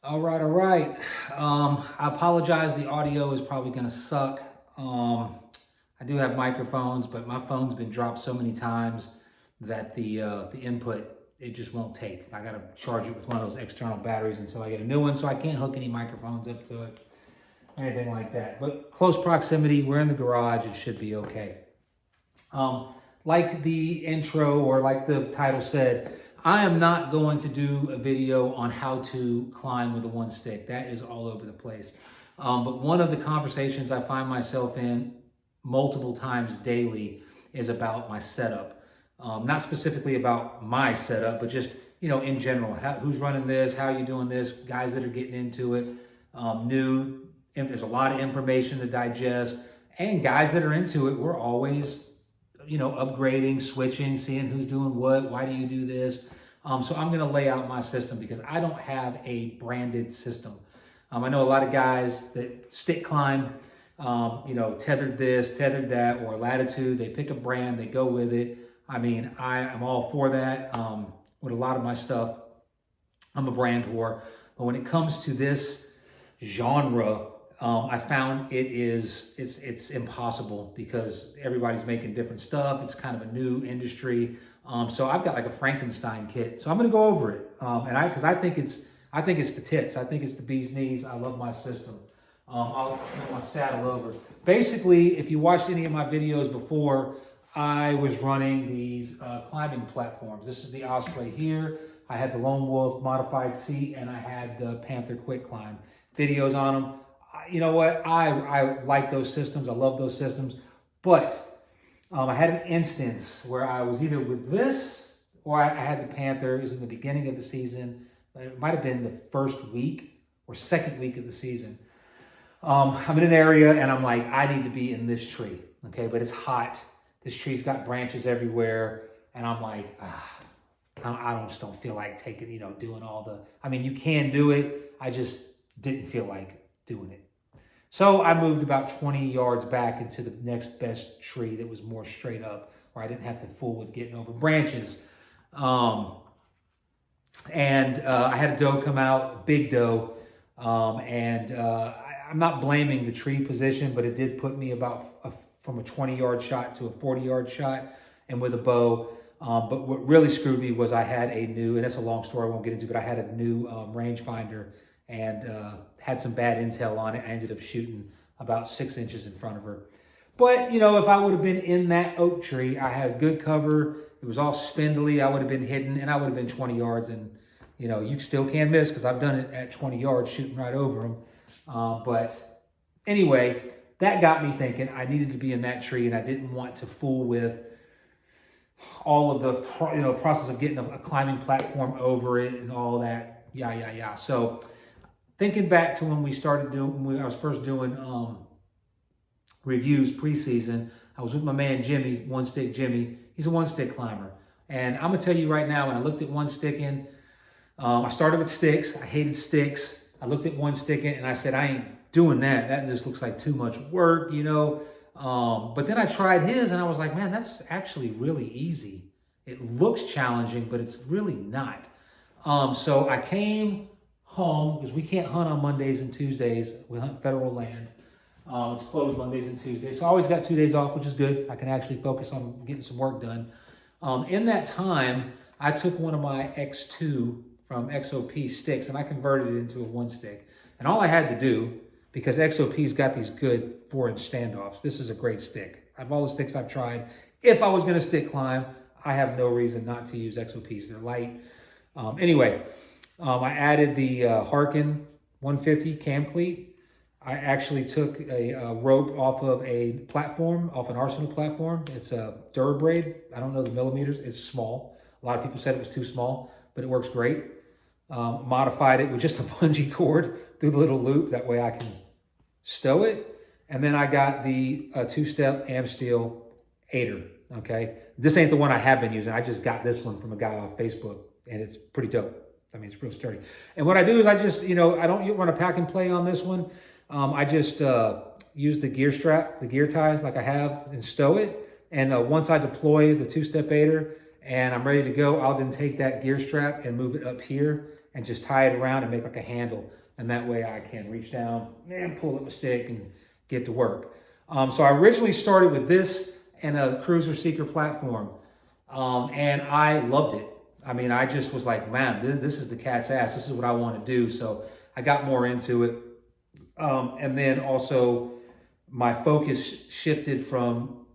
All right, all right. I apologize. The audio is probably going to suck. I do have microphones, but my phone's been dropped so many times that the input it just won't take. I got to charge it with one of those external batteries until I get a new one, so I can't hook any microphones up to it, anything like that. But close proximity, we're in the garage. It should be okay. Like the intro or like the title said, I am not going to do a video on how to climb with a one stick. That is all over the place. But one of the conversations I find myself in multiple times daily is about my setup. Not specifically about my setup, but just, in general, who's running this, how you doing this, guys that are getting into it, new, and there's a lot of information to digest, and guys that are into it, we're always upgrading, switching, seeing who's doing what, why do you do this? So I'm gonna lay out my system because I don't have a branded system. I know a lot of guys that stick climb, tethered this, tethered that, or Latitude, they pick a brand, they go with it. I mean, I am all for that. With a lot of my stuff, I'm a brand whore. But when it comes to this genre, I found it's impossible because everybody's making different stuff. It's kind of a new industry. So I've got like a Frankenstein kit. So I'm going to go over it. Because I think it's the tits. I think it's the bee's knees. I love my system. I'll put my saddle over. Basically, if you watched any of my videos before, I was running these climbing platforms. This is the Osprey here. I had the Lone Wolf modified seat, and I had the Panther Quick Climb videos on them. You know what? I like those systems. I love those systems. But I had an instance where I was either with this or I had the Panther. It was in the beginning of the season. It might have been the first week or second week of the season. I'm in an area and I'm like, I need to be in this tree. Okay, but it's hot. This tree's got branches everywhere. And I'm like, I just don't feel like taking, doing all the, I mean, you can do it. I just didn't feel like doing it. So I moved about 20 yards back into the next best tree that was more straight up, where I didn't have to fool with getting over branches. I had a doe come out, big doe, I'm not blaming the tree position, but it did put me from a 20-yard shot to a 40-yard shot, and with a bow. But what really screwed me was I had a new, and it's a long story I won't get into, but I had a new rangefinder and had some bad intel on it. I ended up shooting about 6 inches in front of her. But, if I would have been in that oak tree, I had good cover. It was all spindly. I would have been hidden, and I would have been 20 yards. And, you still can't miss because I've done it at 20 yards, shooting right over them. But anyway, that got me thinking I needed to be in that tree, and I didn't want to fool with all of the process of getting a climbing platform over it and all that. Yeah. So thinking back to when I was first doing reviews preseason, I was with my man Jimmy, One Stick Jimmy. He's a one stick climber. And I'm gonna tell you right now, when I looked at one sticking, I started with sticks. I hated sticks. I looked at one sticking and I said, I ain't doing that. That just looks like too much work, But then I tried his and I was like, man, that's actually really easy. It looks challenging, but it's really not. So I came home because we can't hunt on Mondays and Tuesdays. We hunt federal land. It's closed Mondays and Tuesdays. So I always got 2 days off, which is good. I can actually focus on getting some work done. In that time, I took one of my X2 from XOP sticks and I converted it into a one stick. And all I had to do, because XOP's got these good 4-inch standoffs, this is a great stick. Out of all the sticks I've tried, if I was going to stick climb, I have no reason not to use XOPs. They're light. I added the Harken 150 cam cleat. I actually took a rope off of a platform, off an Arsenal platform. It's a Durabraid. I don't know the millimeters. It's small. A lot of people said it was too small, but it works great. Modified it with just a bungee cord through the little loop. That way I can stow it. And then I got the two-step Amsteel 8er, okay? This ain't the one I have been using. I just got this one from a guy off Facebook, and it's pretty dope. I mean, it's real sturdy. And what I do is I just, I don't run a pack and play on this one. I just use the gear strap, the gear tie like I have, and stow it. And once I deploy the two-step 8er, and I'm ready to go, I'll then take that gear strap and move it up here and just tie it around and make like a handle. And that way I can reach down and pull up a stick and get to work. So I originally started with this and a Cruiser Seeker platform, and I loved it. I mean, I just was like, man, this is the cat's ass. This is what I want to do. So I got more into it. And then also my focus shifted from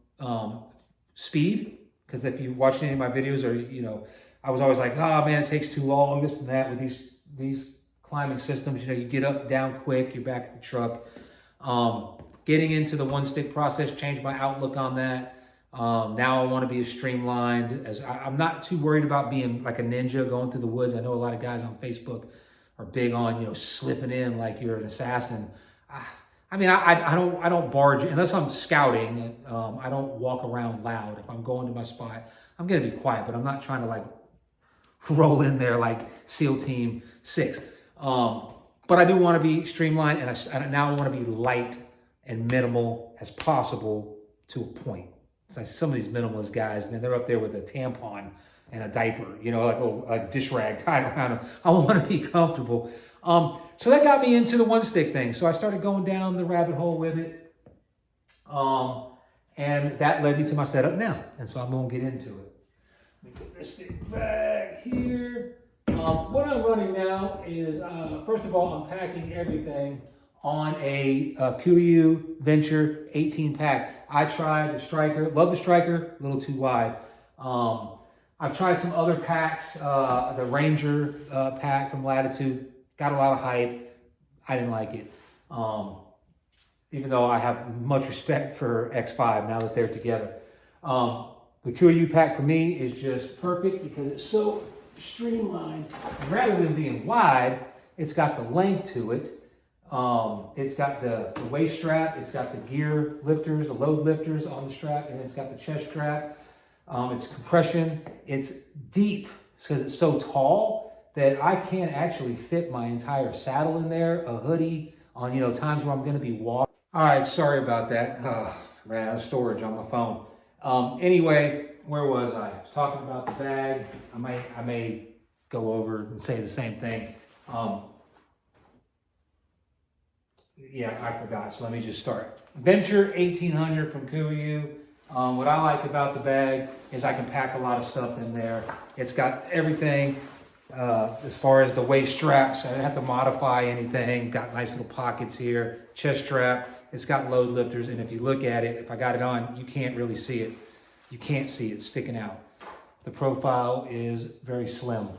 speed, because if you watch any of my videos, or, you know, I was always like, oh man, it takes too long, this and that with these climbing systems. You know, you get up, down quick, you're back at the truck. Getting into the one stick process changed my outlook on that. Now I want to be as streamlined as I'm not too worried about being like a ninja going through the woods. I know a lot of guys on Facebook are big on, you know, slipping in like you're an assassin. I mean, I don't barge unless I'm scouting. I don't walk around loud. If I'm going to my spot, I'm gonna be quiet, but I'm not trying to like roll in there like SEAL Team 6. But I do want to be streamlined, and now I want to be light and minimal as possible to a point. So some of these minimalist guys, and they're up there with a tampon and a diaper, you know, like a dish rag tied around them. I want to be comfortable. So that got me into the one stick thing. So I started going down the rabbit hole with it. And that led me to my setup now. And so I'm going to get into it. Let me put this stick back here. What I'm running now is, first of all, I'm packing everything on a KUIU Venture 18 pack. I tried the Striker, love the Striker, a little too wide. I've tried some other packs, the Ranger pack from Latitude, got a lot of hype. I didn't like it. Even though I have much respect for X5 now that they're together. The KUIU pack for me is just perfect because it's so streamlined. Rather than being wide, it's got the length to it. It's got the waist strap, it's got the gear lifters, the load lifters on the strap, and it's got the chest strap. It's compression, it's deep because it's so tall that I can't actually fit my entire saddle in there, a hoodie, on, you know, times where I'm gonna be walking. All right, sorry about that. Ran out of storage on my phone. Anyway, where was I? I was talking about the bag. I may go over and say the same thing. Yeah, I forgot, so let me just start. Venture 1800 from KUIU. What I like about the bag is I can pack a lot of stuff in there. It's got everything as far as the waist straps. I didn't have to modify anything. Got nice little pockets here. Chest strap. It's got load lifters, and if you look at it, if I got it on, you can't really see it. You can't see it sticking out. The profile is very slim.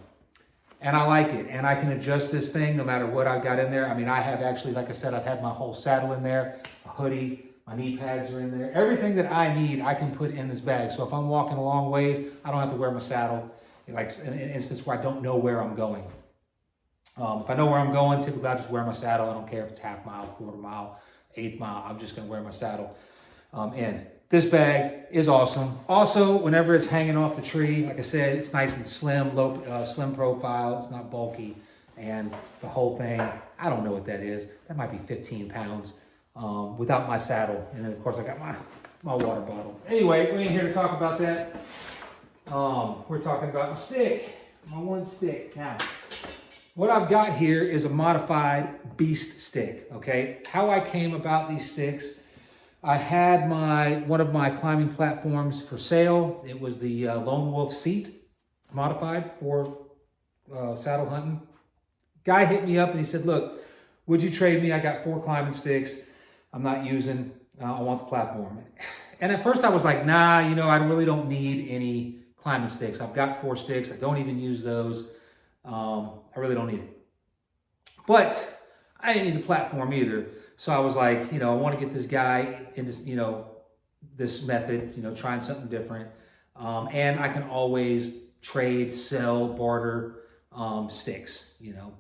And I like it, and I can adjust this thing no matter what I've got in there. I mean, I have actually, like I said, I've had my whole saddle in there, a hoodie, my knee pads are in there. Everything that I need, I can put in this bag. So if I'm walking a long ways, I don't have to wear my saddle. Like in an instance where I don't know where I'm going. If I know where I'm going, typically I'll just wear my saddle. I don't care if it's half mile, quarter mile, eighth mile. I'm just gonna wear my saddle in. This bag is awesome. Also, whenever it's hanging off the tree, like I said, it's nice and slim, low, slim profile. It's not bulky. And the whole thing, I don't know what that is. That might be 15 pounds without my saddle. And then, of course, I got my water bottle. Anyway, we ain't here to talk about that. We're talking about my stick, my one stick. Now, what I've got here is a modified Beast stick, okay? How I came about these sticks, I had one of my climbing platforms for sale. It was the Lone Wolf Seat, modified for saddle hunting. Guy hit me up and he said, look, would you trade me? I got 4 climbing sticks I'm not using. I want the platform. And at first I was like, nah, you know, I really don't need any climbing sticks. I've got 4 sticks. I don't even use those. I really don't need it. But I didn't need the platform either. So I was like, you know, I want to get this guy in this, you know, this method, you know, trying something different. And I can always trade, sell, barter sticks, you know.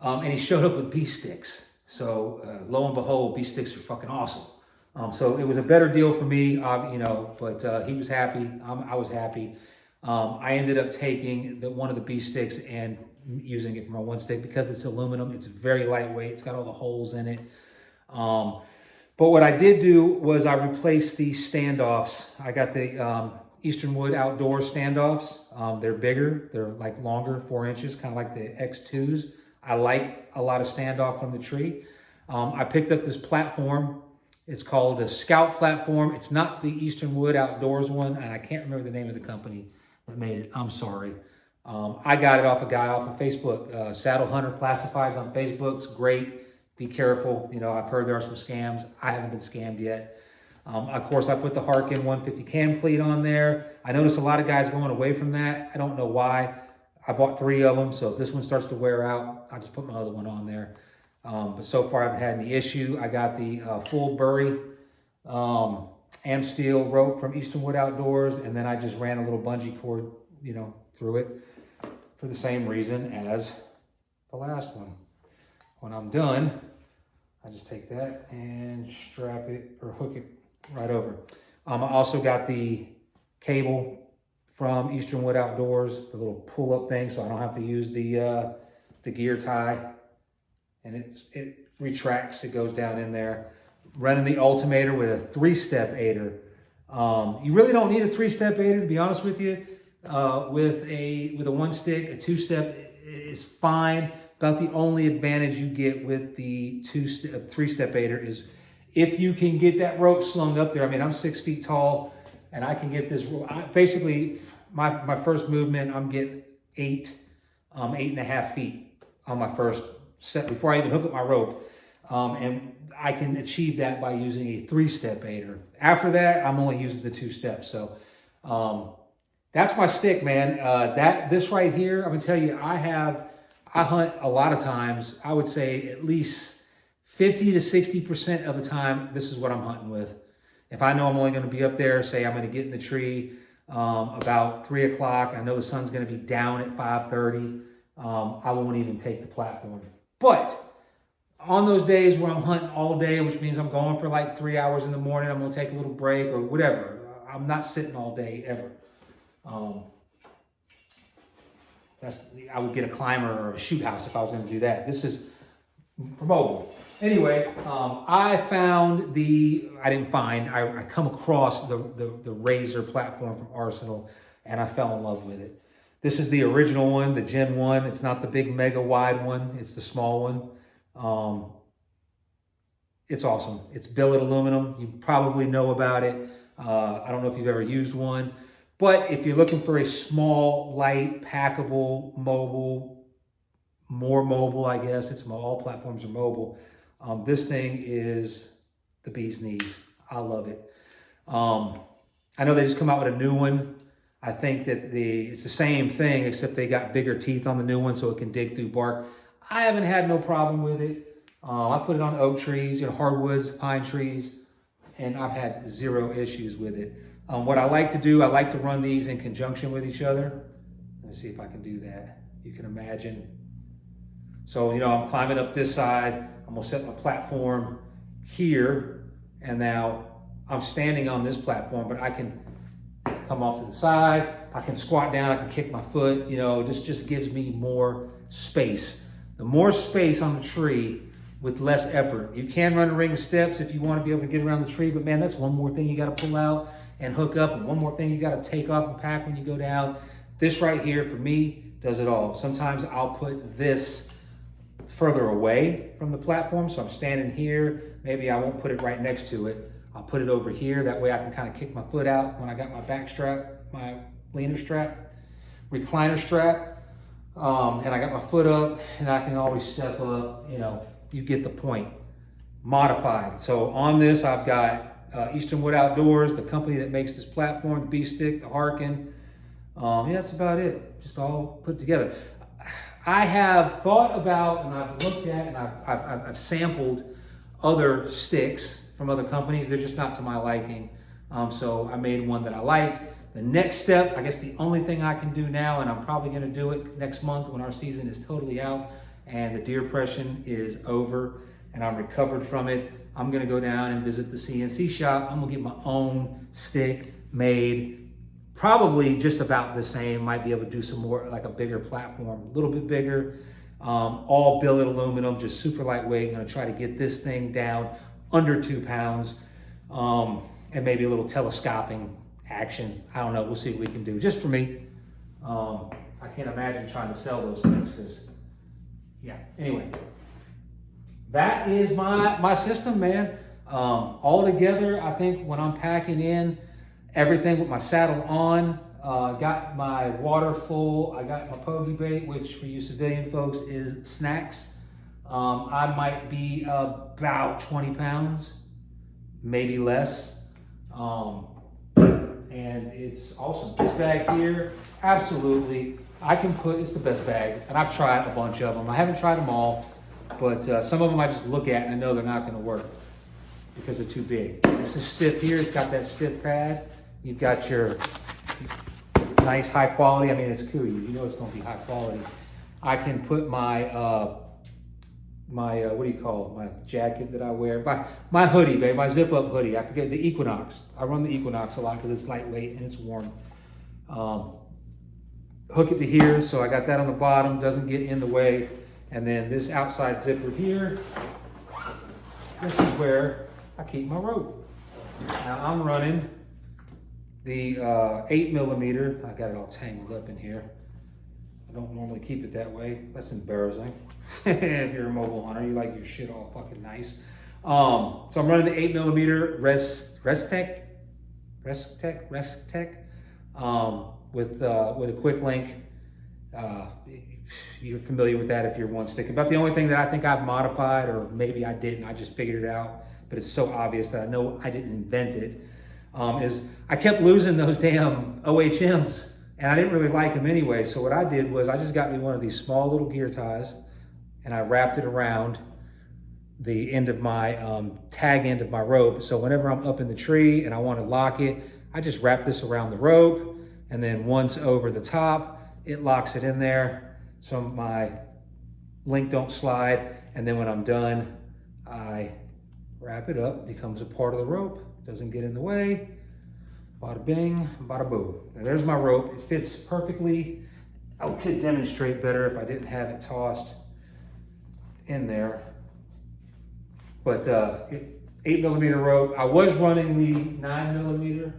And he showed up with Beast sticks. So lo and behold, Beast sticks are fucking awesome. So it was a better deal for me, you know, but he was happy. I was happy. I ended up taking one of the Beast sticks and using it for my one stick because it's aluminum. It's very lightweight. It's got all the holes in it. But what I did do was I replaced these standoffs. I got the Eastern Wood Outdoor standoffs. They're bigger, they're like longer, 4 inches, kind of like the X2s. I like a lot of standoff from the tree. I picked up this platform. It's called a Scout platform. It's not the Eastern Wood Outdoors one, and I can't remember the name of the company that made it. I'm sorry. I got it off a guy off of Facebook. Saddle Hunter Classifieds on Facebook. It's great. Be careful. You know, I've heard there are some scams. I haven't been scammed yet. Of course, I put the Harken 150 cam cleat on there. I noticed a lot of guys going away from that. I don't know why. I bought 3 of them, so if this one starts to wear out, I'll just put my other one on there. But so far, I haven't had any issue. I got the full Burry Amsteel rope from Eastern Wood Outdoors, and then I just ran a little bungee cord, you know, through it for the same reason as the last one. When I'm done, I just take that and strap it or hook it right over. I also got the cable from Eastern Wood Outdoors, the little pull-up thing, so I don't have to use the gear tie. And it retracts, it goes down in there. Running the Ultimator with a 3-step aider. You really don't need a 3-step aider, to be honest with you. With a 1-stick, a 2-step is fine. About the only advantage you get with the 3-step aider is if you can get that rope slung up there. I mean, I'm 6 feet tall, and I can get this. Basically, my first movement, I'm getting 8.5 feet on my first set before I even hook up my rope. And I can achieve that by using a 3-step aider. After that, I'm only using the 2 steps. So that's my stick, man. This right here, I'm gonna tell you, I hunt a lot of times. I would say at least 50 to 60% of the time, this is what I'm hunting with. If I know I'm only gonna be up there, say I'm gonna get in the tree about 3 o'clock, I know the sun's gonna be down at 5:30, I won't even take the platform. But on those days where I'm hunting all day, which means I'm going for like 3 hours in the morning, I'm gonna take a little break or whatever. I'm not sitting all day ever. I would get a climber or a shoot house if I was gonna do that. This is for mobile. Anyway, I come across the Razor platform from Arsenal, and I fell in love with it. This is the original one, the Gen 1. It's not the big mega wide one, it's the small one. It's awesome. It's billet aluminum. You probably know about it. I don't know if you've ever used one, but if you're looking for a small, light, packable, mobile, more mobile, I guess, all platforms are mobile. This thing is the bee's knees. I love it. I know they just come out with a new one. I think that it's the same thing, except they got bigger teeth on the new one so it can dig through bark. I haven't had no problem with it. I put it on oak trees, hardwoods, pine trees, and I've had 0 issues with it. What I like to do, I like to run these in conjunction with each other. Let me see if I can do that. You can imagine. So, I'm climbing up this side. I'm gonna set my platform here, and now I'm standing on this platform, but I can come off to the side. I can squat down, I can kick my foot. This just gives me more space. The more space on the tree with less effort. You can run a ring of steps if you want to be able to get around the tree, but man, that's one more thing you got to pull out and hook up, and one more thing you got to take off and pack when you go down. This right here, for me, does it all. Sometimes I'll put this further away from the platform, so I'm standing here. Maybe I won't put it right next to it. I'll put it over here. That way I can kind of kick my foot out when I got my back strap, my leaner strap, recliner strap, and I got my foot up, and I can always step up. You get the point. Modified. So on this, I've got Eastern Wood Outdoors, the company that makes this platform, the B-Stick, the Harken. That's about it. Just all put together. I have thought about, and I've looked at, and I've sampled other sticks from other companies. They're just not to my liking. So I made one that I liked. The next step, I guess the only thing I can do now, and I'm probably going to do it next month when our season is totally out and the deer depression is over and I'm recovered from it, I'm going to go down and visit the CNC shop. I'm going to get my own stick made, probably just about the same. Might be able to do some more, like a bigger platform, a little bit bigger, all billet aluminum, just super lightweight. Going to try to get this thing down under 2 pounds, and maybe a little telescoping action. I don't know. We'll see what we can do. Just for me. I can't imagine trying to sell those things because, yeah. Anyway, that is my system, man. All together, I think when I'm packing in everything with my saddle on, got my water full. I got my Pogie bait, which for you civilian folks is snacks. I might be about 20 pounds, maybe less. And it's awesome. This bag here, absolutely. It's the best bag. And I've tried a bunch of them. I haven't tried them all, but some of them I just look at and I know they're not gonna work because they're too big. This is stiff here, it's got that stiff pad. You've got your nice high quality. I mean, it's KUIU, you know it's gonna be high quality. I can put my, what do you call it? My jacket that I wear, my hoodie, babe, my zip up hoodie. I forget the Equinox. I run the Equinox a lot because it's lightweight and it's warm. Hook it to here, so I got that on the bottom, doesn't get in the way. And then this outside zipper here, this is where I keep my rope. Now I'm running the 8mm. I got it all tangled up in here. I don't normally keep it that way. That's embarrassing. If you're a mobile hunter, you like your shit all fucking nice. So I'm running the 8mm Restec with a quick link. You're familiar with that if you're one stick. About the only thing that I think I've modified, or maybe I didn't, I just figured it out, but it's so obvious that I know I didn't invent it, is I kept losing those damn OHMs, and I didn't really like them anyway. So what I did was I just got me one of these small little gear ties, and I wrapped it around the end of my tag end of my rope. So whenever I'm up in the tree and I want to lock it, I just wrap this around the rope, and then once over the top, it locks it in there so my link don't slide. And then when I'm done, I wrap it up, it becomes a part of the rope, doesn't get in the way. Bada bing, bada boo. Now there's my rope. It fits perfectly. I could demonstrate better if I didn't have it tossed in there. But 8mm rope. I was running the 9mm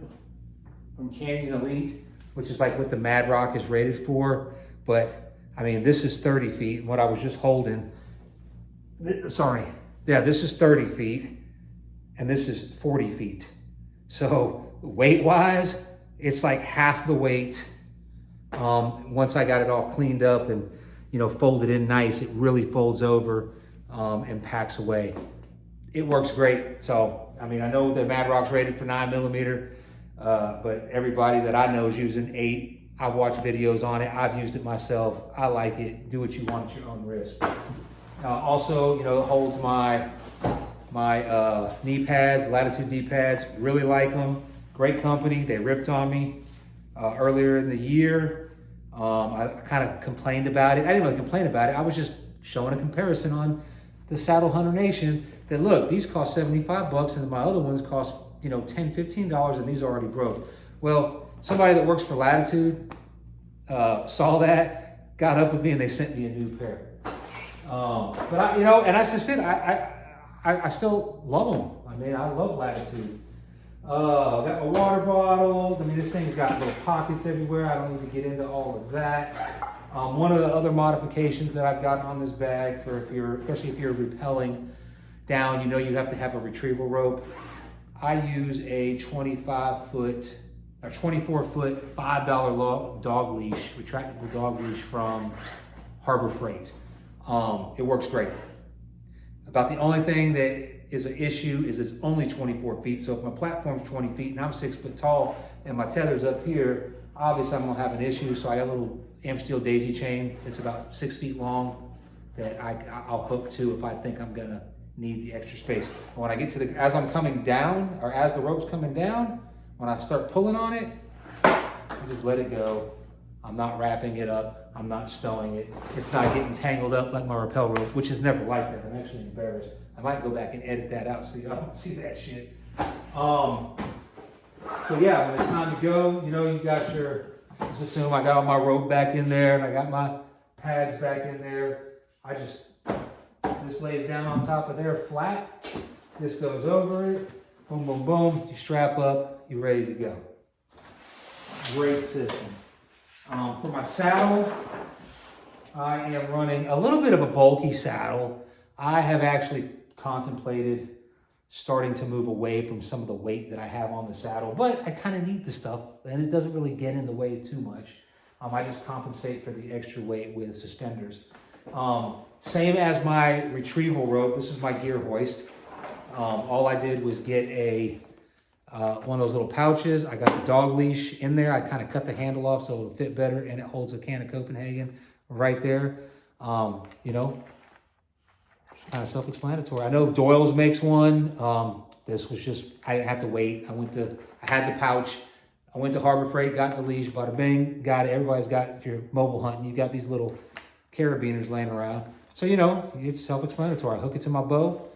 from Canyon Elite, which is like what the Mad Rock is rated for. But I mean, this is 30 feet. And what I was just holding, this is 30 feet and this is 40 feet. So weight wise, it's like half the weight. Once I got it all cleaned up and, you know, folded in nice, it really folds over and packs away. It works great. So, I mean, I know the Mad Rock's rated for 9mm, but everybody that I know is using 8. I've watched videos on it. I've used it myself. I like it. Do what you want at your own risk. Also, you know, it holds my knee pads, Latitude knee pads. Really like them. Great company. They ripped on me earlier in the year. I kind of complained about it. I didn't really complain about it. I was just showing a comparison on the Saddle Hunter Nation that, look, these cost $75 and my other ones cost, you know, $10, $15, and these are already broke. Well, somebody that works for Latitude saw that, got up with me, and they sent me a new pair. But I, you know, and I just said, I still love them. I mean, I love Latitude. Got my water bottle. I mean, this thing's got little pockets everywhere. I don't need to get into all of that. One of the other modifications that I've gotten on this bag, especially if you're rappelling down, you know you have to have a retrieval rope. I use a 24-foot, $5 dog leash, retractable dog leash from Harbor Freight. It works great. About the only thing that is an issue is it's only 24 feet. So if my platform's 20 feet and I'm 6 foot tall and my tether's up here, obviously I'm gonna have an issue. So I got a little Amsteel daisy chain. It's about 6 feet long that I'll hook to if I think I'm gonna need the extra space. When I get to as I'm coming down, or as the rope's coming down, when I start pulling on it, I just let it go. I'm not wrapping it up. I'm not stowing it. It's not getting tangled up like my rappel rope, which is never like that. I'm actually embarrassed. I might go back and edit that out so y'all don't see that shit. So yeah, when it's time to go, you know, you got just assume I got all my rope back in there and I got my pads back in there. This lays down on top of there flat. This goes over it. Boom, boom, boom. You strap up, you're ready to go. Great system. For my saddle, I am running a little bit of a bulky saddle. I have actually contemplated starting to move away from some of the weight that I have on the saddle, but I kind of need the stuff and it doesn't really get in the way too much. I just compensate for the extra weight with suspenders. Same as my retrieval rope. This is my gear hoist. All I did was get one of those little pouches. I got the dog leash in there. I kind of cut the handle off so it'll fit better, and it holds a can of Copenhagen right there. You know, kind of self-explanatory. I know Doyle's makes one. This was just, I didn't have to wait. I had the pouch. I went to Harbor Freight, got the leash, bada bing, got it. Everybody's got, if you're mobile hunting, you've got these little carabiners laying around. So, you know, it's self-explanatory. I hook it to my bow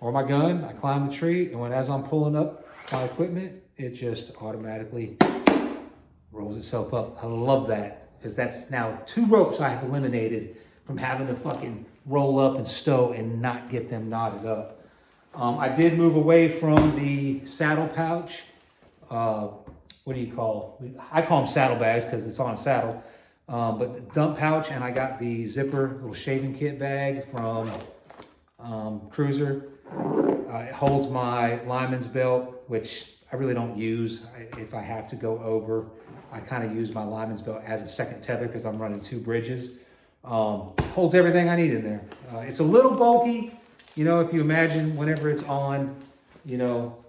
or my gun. I climb the tree, and as I'm pulling up my equipment, it just automatically rolls itself up. I love that, because that's now 2 ropes I have eliminated from having to fucking roll up and stow and not get them knotted up. I did move away from the saddle pouch. What do you call? I call them saddlebags because it's on a saddle. But the dump pouch, and I got the zipper little shaving kit bag from Cruiser. It holds my lineman's belt, which I really don't use. If I have to go over, I kind of use my lineman's belt as a second tether because I'm running 2 bridges. Holds everything I need in there. It's a little bulky, you know, if you imagine whenever it's on, you know,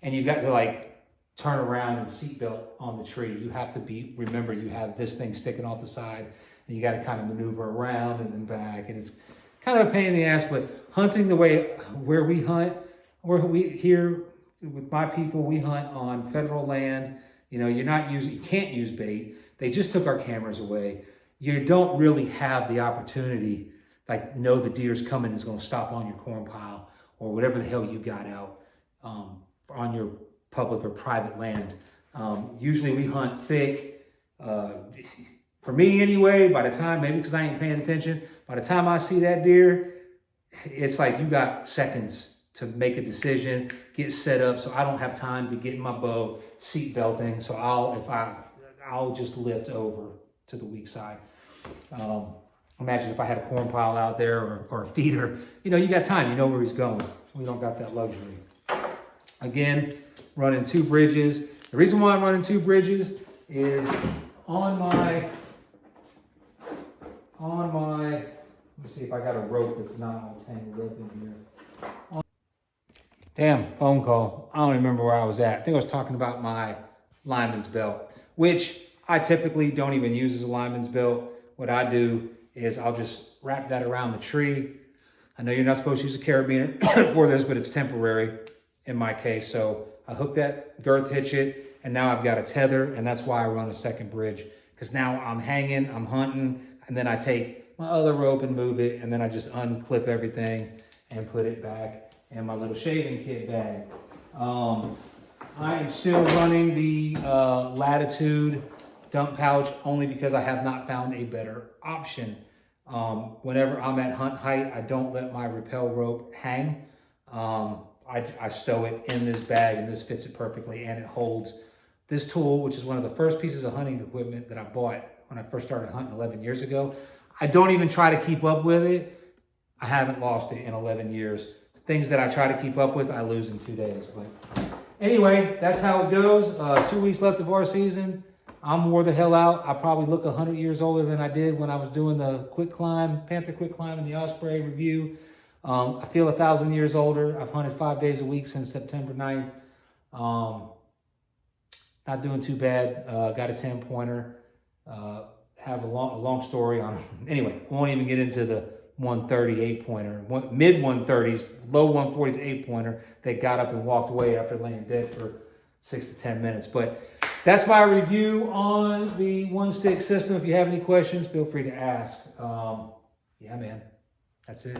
and you've got to like turn around and seatbelt on the tree. You have to remember you have this thing sticking off the side, and you got to kind of maneuver around and then back, and it's kind of a pain in the ass. But hunting the way where we hunt, here with my people, we hunt on federal land. You know, you can't use bait. They just took our cameras away. You don't really have the opportunity, like, know the deer's coming, is going to stop on your corn pile or whatever the hell you got out on your public or private land. Usually we hunt thick. For me anyway, by the time, maybe because I ain't paying attention, by the time I see that deer, it's like you got seconds to make a decision, get set up, so I don't have time to get in my bow, seat belting. So I'll just lift over to the weak side. Imagine if I had a corn pile out there or a feeder. You know, you got time, you know where he's going. We don't got that luxury. Again, running 2 bridges. The reason why I'm running 2 bridges is on my, let me see if I got a rope that's not all tangled up in here. Damn, phone call. I don't even remember where I was at. I think I was talking about my lineman's belt, which I typically don't even use as a lineman's belt. What I do is I'll just wrap that around the tree. I know you're not supposed to use a carabiner for this, but it's temporary in my case. So I hook that girth, hitch it, and now I've got a tether, and that's why I run a second bridge. Because now I'm hanging, I'm hunting, and then I take my other rope and move it, and then I just unclip everything and put it back in my little shaving kit bag. I am still running the Latitude dump pouch only because I have not found a better option. Whenever I'm at hunt height, I don't let my rappel rope hang. I stow it in this bag, and this fits it perfectly, and it holds this tool, which is one of the first pieces of hunting equipment that I bought when I first started hunting 11 years ago. I don't even try to keep up with it. I haven't lost it in 11 years. Things that I try to keep up with, I lose in 2 days. But anyway, that's how it goes. 2 weeks left of our season. I'm wore the hell out. I probably look 100 years older than I did when I was doing the quick climb, Panther quick climb and the Osprey review. I feel 1,000 years older. I've hunted 5 days a week since September 9th. Not doing too bad. Got a 10-pointer. Have a long story on it. Anyway, I won't even get into the 130 8-pointer, mid 130s, low 140s 8-pointer that got up and walked away after laying dead for 6 to 10 minutes. But that's my review on the one stick system. If you have any questions, feel free to ask. Yeah, man, that's it.